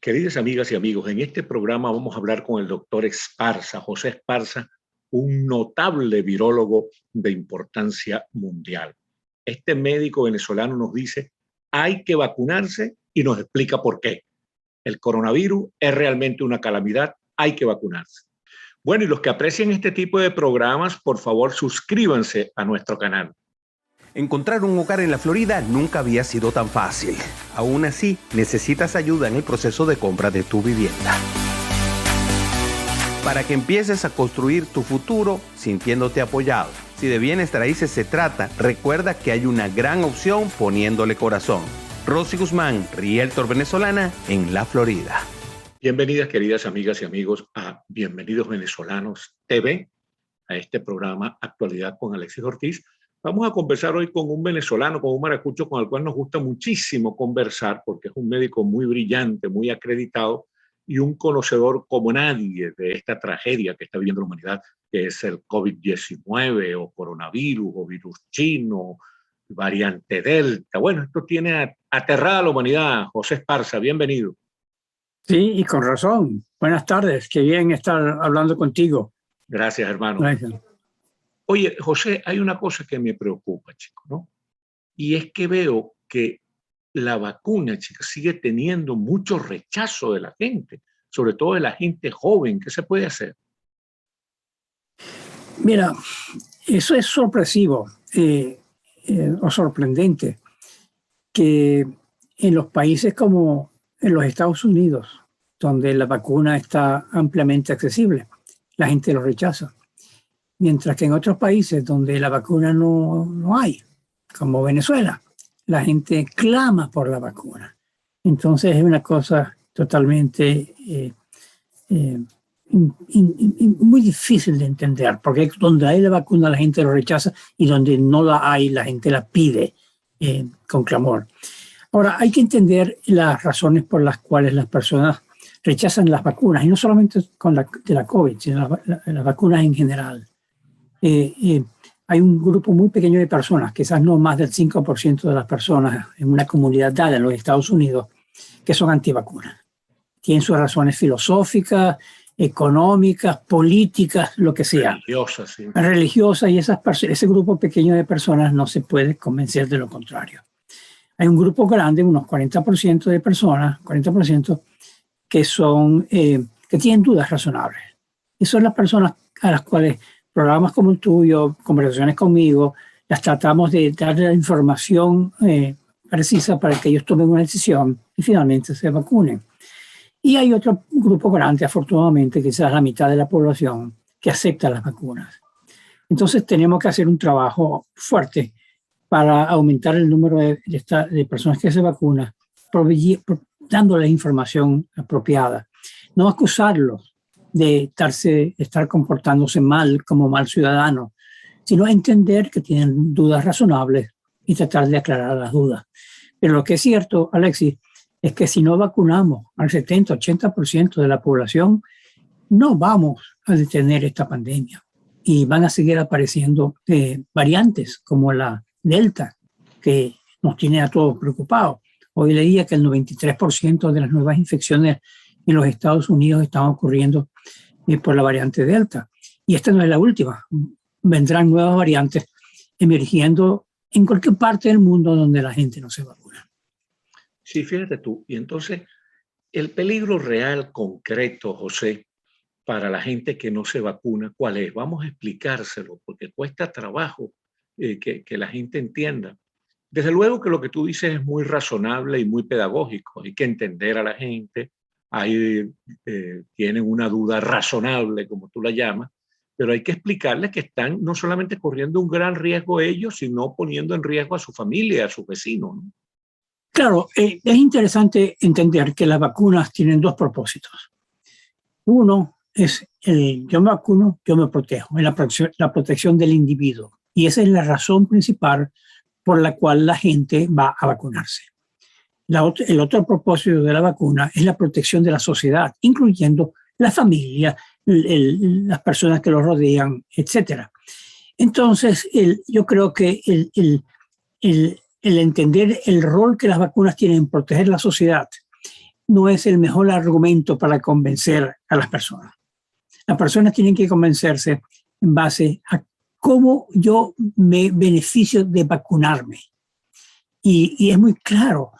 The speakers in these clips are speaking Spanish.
Queridas amigas y amigos, en este programa vamos a hablar con el doctor Esparza, José Esparza, un notable virólogo de importancia mundial. Este médico venezolano nos dice, hay que vacunarse y nos explica por qué. El coronavirus es realmente una calamidad, hay que vacunarse. Bueno, y los que aprecien este tipo de programas, por favor, suscríbanse a nuestro canal. Encontrar un hogar en la Florida nunca había sido tan fácil. Aún así, necesitas ayuda en el proceso de compra de tu vivienda. Para que empieces a construir tu futuro sintiéndote apoyado. Si de bienes raíces se trata, recuerda que hay una gran opción poniéndole corazón. Rosy Guzmán, Realtor venezolana en la Florida. Bienvenidas, queridas amigas y amigos, a Bienvenidos Venezolanos TV, a este programa Actualidad con Alexis Ortiz. Vamos a conversar hoy con un venezolano, con un maracucho con el cual nos gusta muchísimo conversar porque es un médico muy brillante, muy acreditado y un conocedor como nadie de esta tragedia que está viviendo la humanidad, que es el COVID-19 o coronavirus o virus chino, variante Delta. Bueno, esto tiene aterrada a la humanidad. José Esparza, bienvenido. Sí, y con razón. Buenas tardes, qué bien estar hablando contigo. Gracias, hermano. Gracias. Oye, José, hay una cosa que me preocupa, chico, ¿no? Y es que veo que la vacuna, chica, sigue teniendo mucho rechazo de la gente, sobre todo de la gente joven. ¿Qué se puede hacer? Mira, eso es sorpresivo o sorprendente, que en los países como en los Estados Unidos, donde la vacuna está ampliamente accesible, la gente lo rechaza. Mientras que en otros países donde la vacuna no hay, como Venezuela, la gente clama por la vacuna. Entonces es una cosa totalmente muy difícil de entender, porque donde hay la vacuna la gente lo rechaza y donde no la hay la gente la pide con clamor. Ahora, hay que entender las razones por las cuales las personas rechazan las vacunas, y no solamente de la COVID, sino las vacunas en general. Hay un grupo muy pequeño de personas, quizás no más del 5% de las personas en una comunidad dada en los Estados Unidos, que son antivacunas. Tienen sus razones filosóficas, económicas, políticas, lo que sea. Religiosas, sí. Religiosas, y ese grupo pequeño de personas no se puede convencer de lo contrario. Hay un grupo grande, unos 40% de personas, 40%, que tienen dudas razonables. Y son las personas a las cuales programas como el tuyo, conversaciones conmigo, las tratamos de darle la información precisa para que ellos tomen una decisión y finalmente se vacunen. Y hay otro grupo grande, afortunadamente, quizás la mitad de la población, que acepta las vacunas. Entonces tenemos que hacer un trabajo fuerte para aumentar el número de personas que se vacunan, dándoles información apropiada. No acusarlos de estar comportándose mal como mal ciudadano, sino entender que tienen dudas razonables y tratar de aclarar las dudas. Pero lo que es cierto, Alexis, es que si no vacunamos al 70-80% de la población, no vamos a detener esta pandemia. Y van a seguir apareciendo variantes como la Delta, que nos tiene a todos preocupados. Hoy leía que el 93% de las nuevas infecciones en los Estados Unidos están ocurriendo por la variante Delta. Y esta no es la última. Vendrán nuevas variantes emergiendo en cualquier parte del mundo donde la gente no se vacuna. Sí, fíjate tú. Y entonces, el peligro real, concreto, José, para la gente que no se vacuna, ¿cuál es? Vamos a explicárselo, porque cuesta trabajo que la gente entienda. Desde luego que lo que tú dices es muy razonable y muy pedagógico. Hay que entender a la gente. Tienen una duda razonable, como tú la llamas, pero hay que explicarles que están no solamente corriendo un gran riesgo ellos, sino poniendo en riesgo a su familia, a sus vecinos, ¿no? Claro, es interesante entender que las vacunas tienen dos propósitos. Uno es yo me vacuno, yo me protejo, es la protección del individuo. Y esa es la razón principal por la cual la gente va a vacunarse. El otro propósito de la vacuna es la protección de la sociedad, incluyendo la familia, las personas que los rodean, etc. Entonces, yo creo que el entender el rol que las vacunas tienen en proteger la sociedad no es el mejor argumento para convencer a las personas. Las personas tienen que convencerse en base a cómo yo me beneficio de vacunarme. Y es muy claro,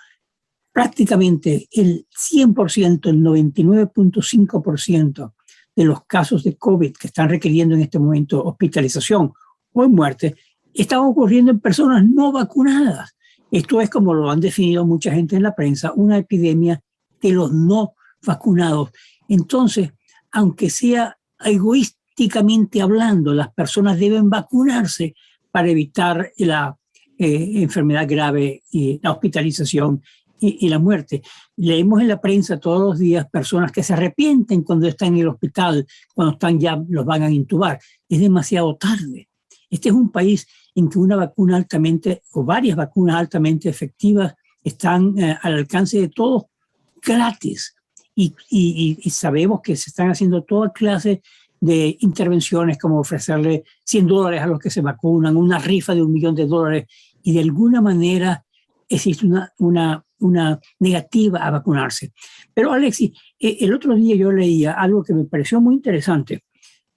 prácticamente el 100%, el 99.5% de los casos de COVID que están requiriendo en este momento hospitalización o muerte, están ocurriendo en personas no vacunadas. Esto es, como lo han definido mucha gente en la prensa, una epidemia de los no vacunados. Entonces, aunque sea egoísticamente hablando, las personas deben vacunarse para evitar la enfermedad grave y la hospitalización y la muerte. Leemos en la prensa todos los días personas que se arrepienten cuando están en el hospital, cuando están ya los van a intubar. Es demasiado tarde. Este es un país en que una vacuna altamente, o varias vacunas altamente efectivas, están al alcance de todos gratis. Y sabemos que se están haciendo toda clase de intervenciones, como ofrecerle $100 a los que se vacunan, una rifa de $1 millón, y de alguna manera existe una negativa a vacunarse. Pero Alexis, el otro día yo leía algo que me pareció muy interesante,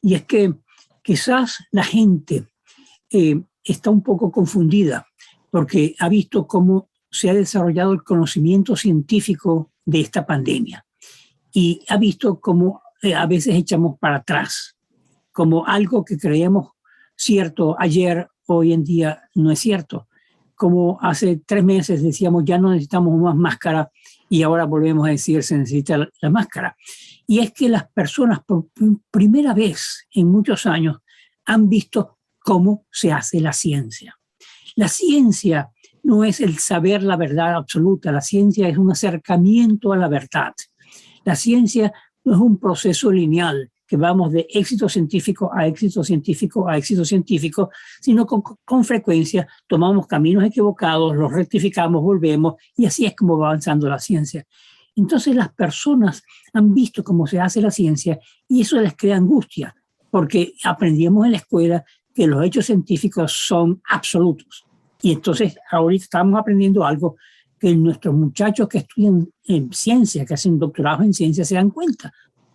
y es que quizás la gente está un poco confundida porque ha visto cómo se ha desarrollado el conocimiento científico de esta pandemia y ha visto cómo a veces echamos para atrás, como algo que creíamos cierto ayer, hoy en día no es cierto. Como hace 3 meses decíamos ya no necesitamos más máscara y ahora volvemos a decir se necesita la máscara. Y es que las personas por primera vez en muchos años han visto cómo se hace la ciencia. La ciencia no es el saber la verdad absoluta, la ciencia es un acercamiento a la verdad. La ciencia no es un proceso lineal que vamos de éxito científico a éxito científico a éxito científico, sino con frecuencia tomamos caminos equivocados, los rectificamos, volvemos, y así es como va avanzando la ciencia. Entonces las personas han visto cómo se hace la ciencia y eso les crea angustia, porque aprendimos en la escuela que los hechos científicos son absolutos. Y entonces ahorita estamos aprendiendo algo que nuestros muchachos que estudian en ciencia, que hacen doctorados en ciencia, se dan cuenta.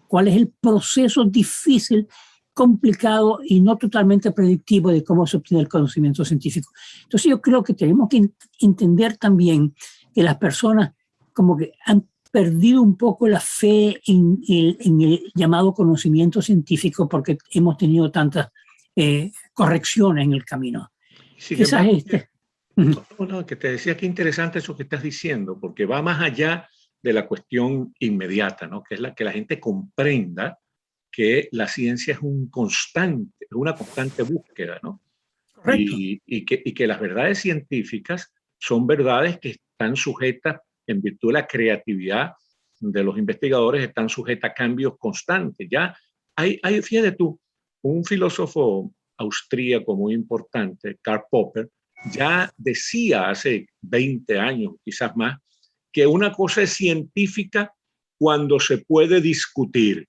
¿Cuál es el proceso difícil, complicado y no totalmente predictivo de cómo se obtiene el conocimiento científico? Entonces yo creo que tenemos que entender también que las personas como que han perdido un poco la fe en el llamado conocimiento científico porque hemos tenido tantas correcciones en el camino. Sí, que te decía que interesante eso que estás diciendo, porque va más allá de la cuestión inmediata, ¿no? Que es la que la gente comprenda que la ciencia es una constante búsqueda, ¿no? Y que las verdades científicas son verdades que están sujetas, en virtud de la creatividad de los investigadores, están sujetas a cambios constantes. Ya fíjate tú, un filósofo austríaco muy importante, Karl Popper, ya decía hace 20 años, quizás más, que una cosa es científica cuando se puede discutir,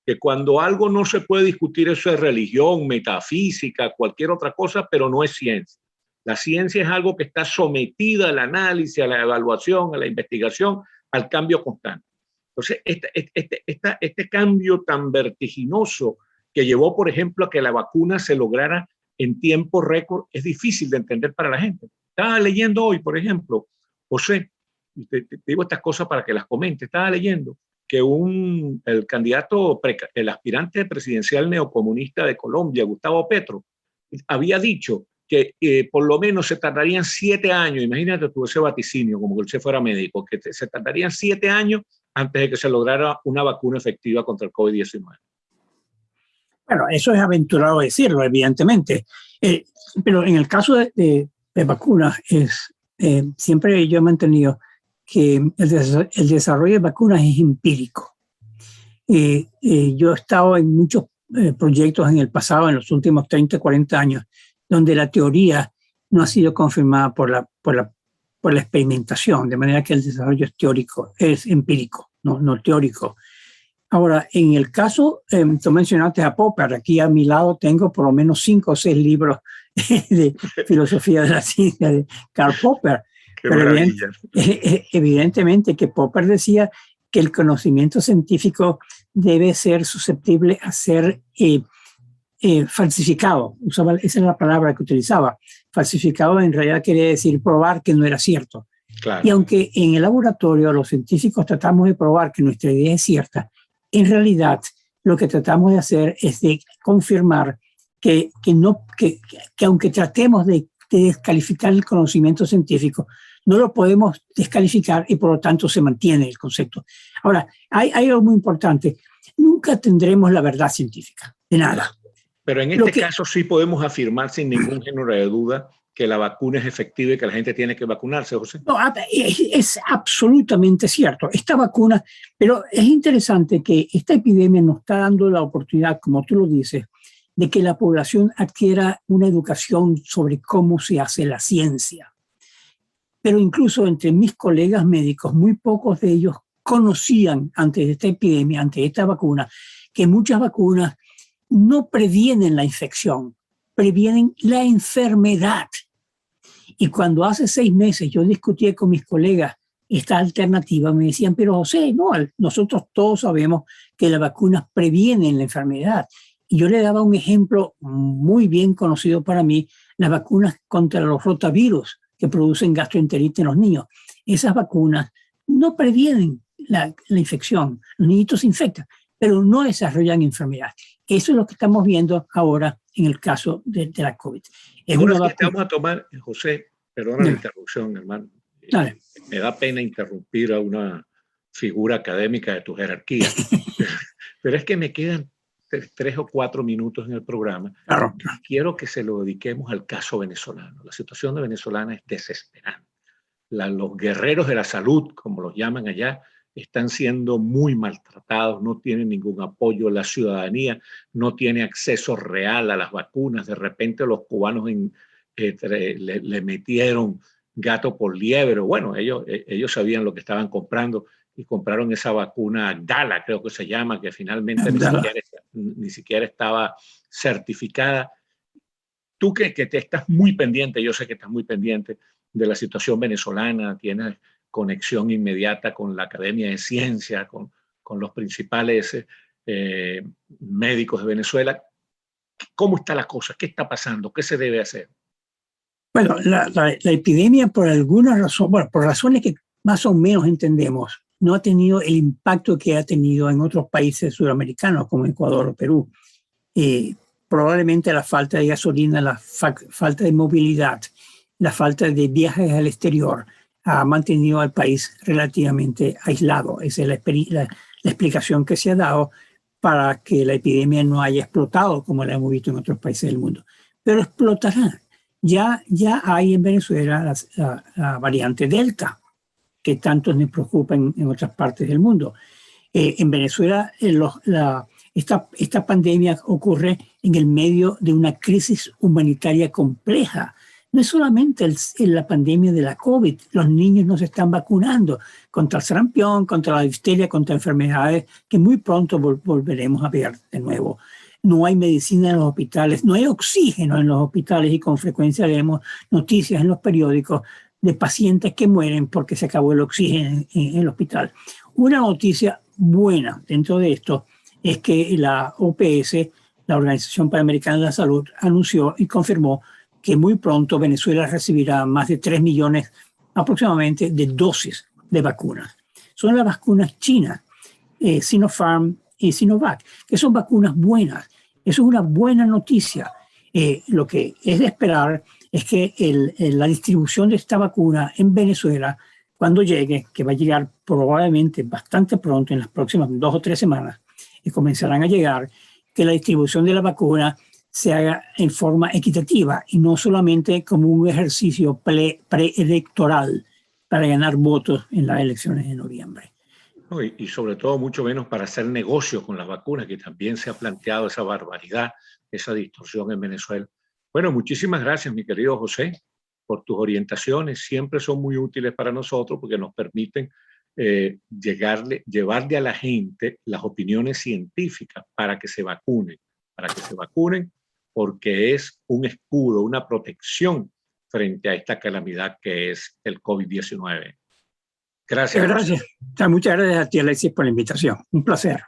que cuando algo no se puede discutir, eso es religión, metafísica, cualquier otra cosa, pero no es ciencia. La ciencia es algo que está sometida al análisis, a la evaluación, a la investigación, al cambio constante. Entonces, este cambio tan vertiginoso que llevó, por ejemplo, a que la vacuna se lograra en tiempo récord, es difícil de entender para la gente. Estaba leyendo hoy, por ejemplo, José, te digo estas cosas para que las comente, estaba leyendo que el aspirante presidencial neocomunista de Colombia, Gustavo Petro, había dicho que por lo menos se tardarían 7 años, imagínate tú ese vaticinio, como que él se fuera médico, que se tardarían 7 años antes de que se lograra una vacuna efectiva contra el COVID-19. Bueno, eso es aventurado decirlo, evidentemente. Pero en el caso de vacunas, siempre yo he mantenido que el desarrollo de vacunas es empírico. Yo he estado en muchos proyectos en el pasado, en los últimos 30, 40 años, donde la teoría no ha sido confirmada por la experimentación, de manera que el desarrollo es teórico, es empírico, no teórico. Ahora, en el caso, tú mencionaste a Popper, aquí a mi lado tengo por lo menos 5 o 6 libros de filosofía de la ciencia de Karl Popper. Pero evidentemente que Popper decía que el conocimiento científico debe ser susceptible a ser falsificado. Esa es la palabra que utilizaba. Falsificado en realidad quiere decir probar que no era cierto. Claro. Y aunque en el laboratorio los científicos tratamos de probar que nuestra idea es cierta, en realidad lo que tratamos de hacer es de confirmar que aunque tratemos de descalificar el conocimiento científico, no lo podemos descalificar y por lo tanto se mantiene el concepto. Ahora, hay algo muy importante. Nunca tendremos la verdad científica, de nada. Pero en este caso sí podemos afirmar sin ningún género de duda que la vacuna es efectiva y que la gente tiene que vacunarse, José. No, es absolutamente cierto. Esta vacuna, pero es interesante que esta epidemia nos está dando la oportunidad, como tú lo dices, de que la población adquiera una educación sobre cómo se hace la ciencia. Pero incluso entre mis colegas médicos, muy pocos de ellos conocían antes de esta epidemia, antes de esta vacuna, que muchas vacunas no previenen la infección, previenen la enfermedad. Y cuando hace 6 meses yo discutí con mis colegas esta alternativa, me decían, pero José, no, nosotros todos sabemos que las vacunas previenen la enfermedad. Y yo le daba un ejemplo muy bien conocido para mí, las vacunas contra los rotavirus que producen gastroenteritis en los niños. Esas vacunas no previenen la infección. Los niñitos se infectan, pero no desarrollan enfermedad. Eso es lo que estamos viendo ahora en el caso de la COVID. Ahora sí vamos a tomar, José, perdona la interrupción, hermano. Dale. Me da pena interrumpir a una figura académica de tu jerarquía, pero es que me quedan 3 o 4 minutos en el programa. Claro. Quiero que se lo dediquemos al caso venezolano. La situación de Venezolana es desesperante. Los guerreros de la salud, como los llaman allá, están siendo muy maltratados, no tienen ningún apoyo. La ciudadanía no tiene acceso real a las vacunas. De repente los cubanos le metieron gato por liebre. Bueno, ellos sabían lo que estaban comprando y compraron esa vacuna Gala, creo que se llama, que finalmente ni siquiera estaba certificada. Tú que te estás muy pendiente, yo sé que estás muy pendiente de la situación venezolana, tienes conexión inmediata con la Academia de Ciencia, con los principales médicos de Venezuela. ¿Cómo está la cosa? ¿Qué está pasando? ¿Qué se debe hacer? Bueno, la epidemia por alguna razón, bueno, por razones que más o menos entendemos, no ha tenido el impacto que ha tenido en otros países sudamericanos como Ecuador o Perú. Probablemente la falta de gasolina, la falta de movilidad, la falta de viajes al exterior ha mantenido al país relativamente aislado. Esa es la explicación que se ha dado para que la epidemia no haya explotado como la hemos visto en otros países del mundo. Pero explotará. Ya hay en Venezuela la variante Delta, que tanto nos preocupa en otras partes del mundo. En Venezuela esta pandemia ocurre en el medio de una crisis humanitaria compleja. No es solamente la pandemia de la COVID, los niños no se están vacunando contra el sarampión, contra la difteria, contra enfermedades que muy pronto volveremos a ver de nuevo. No hay medicina en los hospitales, no hay oxígeno en los hospitales y con frecuencia leemos noticias en los periódicos de pacientes que mueren porque se acabó el oxígeno en el hospital. Una noticia buena dentro de esto es que la OPS, la Organización Panamericana de la Salud, anunció y confirmó que muy pronto Venezuela recibirá más de 3 millones aproximadamente de dosis de vacunas. Son las vacunas chinas, Sinopharm y Sinovac, que son vacunas buenas. Eso es una buena noticia. Lo que es de esperar es que la distribución de esta vacuna en Venezuela, cuando llegue, que va a llegar probablemente bastante pronto, en las próximas 2 o 3 semanas, y comenzarán a llegar, que la distribución de la vacuna se haga en forma equitativa y no solamente como un ejercicio preelectoral para ganar votos en las elecciones de noviembre. Y sobre todo mucho menos para hacer negocio con las vacunas, que también se ha planteado esa barbaridad, esa distorsión en Venezuela. Bueno, muchísimas gracias, mi querido José, por tus orientaciones. Siempre son muy útiles para nosotros porque nos permiten llevarle a la gente las opiniones científicas para que se vacunen, porque es un escudo, una protección frente a esta calamidad que es el COVID-19. Gracias. Gracias. Muchas gracias a ti, Alexis, por la invitación. Un placer.